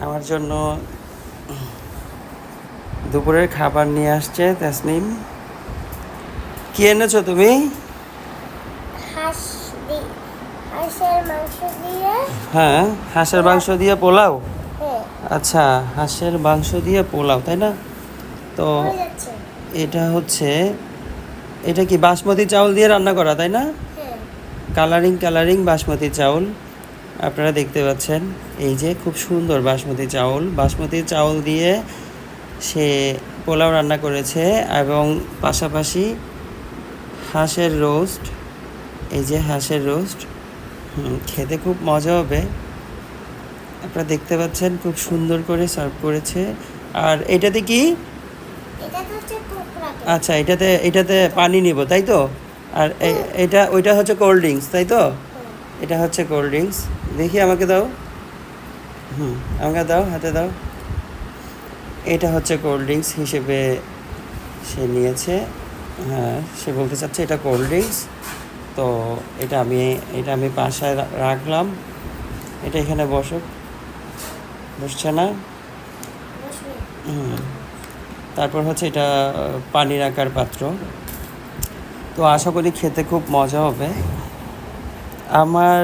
আমার জন্য দুপুরের খাবার নিয়ে আসছে তাসনিম। কি এনেছো তুমি? হাঁসের মাংস দিয়ে। হ্যাঁ, হাঁসের মাংস দিয়ে পোলাও। হ্যাঁ। আচ্ছা, হাঁসের মাংস দিয়ে পোলাও, তাই না? তো এটা হচ্ছে, এটা কি বাসমতি চাউল দিয়ে রান্না করা, তাই না? হ্যাঁ। কালারিং বাসমতি চাউল আপনারা দেখতে পাচ্ছেন। এই যে খুব সুন্দর বাসমতি চাউল দিয়ে সে পোলাও রান্না করেছে, এবং পাশাপাশি হাঁসের রোস্ট। এই যে হাঁসের রোস্ট, খেতে খুব মজা হবে। আপনারা দেখতে পাচ্ছেন খুব সুন্দর করে সার্ভ করেছে। আর এটাতে কি? আচ্ছা, এটাতে পানি নিব, তাই তো? আর ওইটা হচ্ছে কোল্ড ড্রিঙ্কস, তাই তো? এটা হচ্ছে কোল্ড ড্রিঙ্কস। দেখি, আমাকে দাও। আমাকে দাও, হাতে দাও। এটা হচ্ছে কোল্ড ড্রিঙ্কস হিসেবে সে নিয়েছে। হ্যাঁ, সে বলতে চাচ্ছে এটা কোল্ড ড্রিঙ্কস। তো এটা আমি বাসায় রাখলাম। এটা এখানে বসছে না। তারপর হচ্ছে এটা পানি রাখার পাত্র। তো আশা করি খেতে খুব মজা হবে। আমার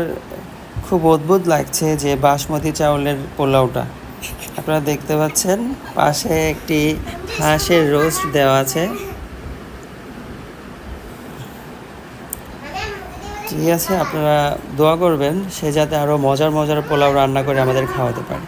খুব অদ্ভুত লাগছে যে বাসমতি চাউলের পোলাওটা। আপনারা দেখতে পাচ্ছেন পাশে একটি হাঁসের রোস্ট দেওয়া আছে। ঠিক আছে, আপনারা দোয়া করবেন সে যাতে আরও মজার পোলাও রান্না করে আমাদের খাওয়াতে পারে।